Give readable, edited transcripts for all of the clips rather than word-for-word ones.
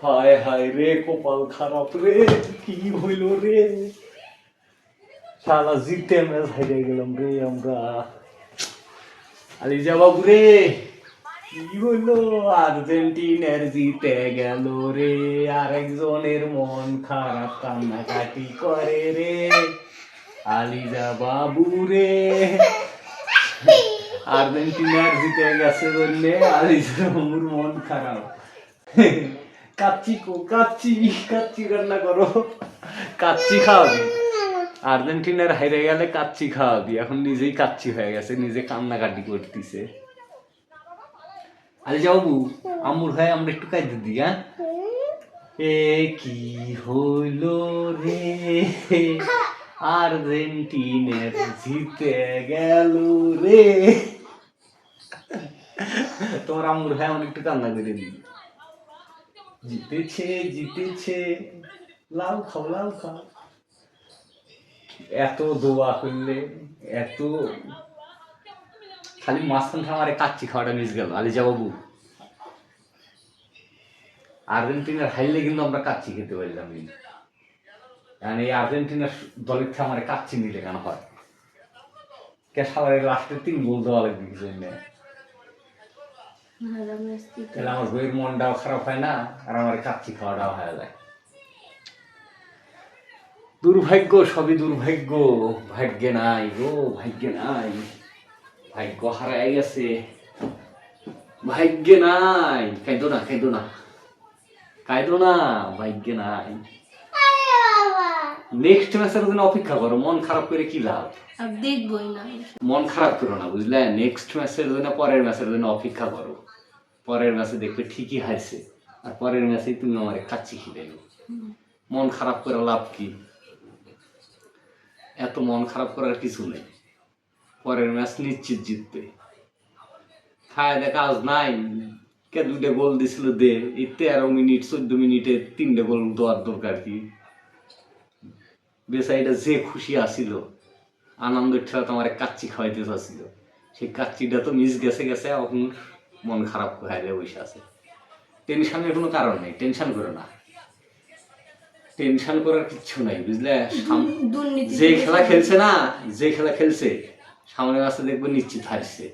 হায় হায় রে, কপাল খারাপ রে, কি হইল রে, শালা জিতে ম্যাচ হেরে গেলাম রে আমরা। আলিজা বাবু রে, কি হইলো, আর্জেন্টিনার জিতে গেল রে, আরেকজনের মন খারাপ কান্নাকাটি করে রে। আলিজা বাবু রে, আর্জেন্টিনার জিতে গেছে বললে আলিজা বাবুর মন খারাপ। কাচ্চি কাচ্চি রান্না করো, কাচ্চি খাওয়াবি। আর্জেন্টিনার হেরে গেলে কাচ্চি খাওয়াবি, এখন নিজেই কাচ্চি হয়ে গেছে, নিজে কান্নাকাটি করতেছে। আলিজা বাবু, আম্মুর হয়ে আমরা একটু কাঁদতে দিই। হ্যাঁ, এ কি হইল রে, আর্জেন্টিনার জিতে গেল রে। তোমার আম্মুর হয়ে আমরা একটু কান্না করে দিই। জিতেছে, লাউ খাও। এত দোয়া করলে, এত খালি মাঝখান আমার কাচ্চি খাওয়াটা মিস গেল। আলিজা বাবু, আর্জেন্টিনার হাইলে কিন্তু আমরা কাচ্চি খেতে পারলাম। কারণ এই আর্জেন্টিনার দলের থেকে আমার কাচ্চি নিলে কেন হয়, কে সবাই লাস্টে 3 গোল দেওয়া লাগবে কিছু নেই, তাহলে আমার বইয়ের মনটাও খারাপ হয় না, আর আমার কাচ্চি খাওয়াটাও হয়ে যায়। দুর্ভাগ্য, সবই দুর্ভাগ্য, ভাগ্যে নাই গো, ভাগ্যে নাই, ভাগ্য হারাই গেছে, ভাগ্যে নাই। কাঁদো না, ভাগ্যে নাই। নেক্সট ম্যাচের জন্য অপেক্ষা করো, মন খারাপ করে কি লাভ, দেখবই না, মন খারাপ করো না, বুঝলে। নেক্সট ম্যাচের জন্য, পরের ম্যাচের জন্য অপেক্ষা করো। পরের ম্যাচে দেখবে ঠিকই হারছে, আর পরের ম্যাচেই তুমি আমার কাচ্চি খেলে। মন খারাপ করে লাভ কি, এত মন খারাপ করার কিছু নেই। পরের ম্যাচ নিশ্চিত জিতবে। খায় দেখা কাজ নাই, কে 2টা গোল দিছিল দে, এই 13 মিনিট 14 মিনিটে 3টে গোল দেওয়ার দরকার কি। বেচারিটা যে খুশি আসিল, আনন্দের ঠেলা তোমার কাচ্চি খাওয়াইতে চাচ্ছিল, সেই কাচ্চিটা তো মিস গেছে। এখন মন খারাপ হাইলে বসে আছে। টেনশনের কোনো কারণ নেই, টেনশন করো না, টেনশন করার কিচ্ছু নাই, বুঝলে। যে খেলা খেলছে সামনে ম্যাচে দেখবো নিশ্চিত হারছে।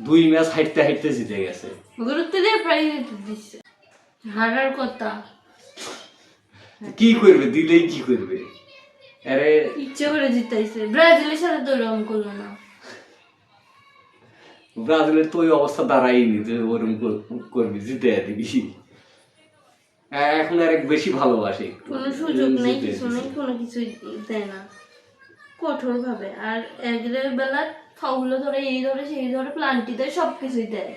2 ম্যাচ হাঁটতে জিতে গেছে। হারার কথা কি করবে, দিলেই কি করবে, আরে ইচ্ছে করে জিতাইছে। ব্রাজিলের সাথে তো এরকম করলো না, ব্রাজিলের তো ওই অবস্থা দাঁড়ায়নি যে ওরকম করবি, জিতে দিবি। এখন আর বেশি ভালোবাসে, কোনো সুযোগ নেই, কিছু নেই, কোনো কিছুই দেয় না কঠোর ভাবে। আর একদিনের বেলা ফাউল ধরে, এই ধরে সেই ধরে, প্লান্টি দেয়, সব কিছুই দেয়।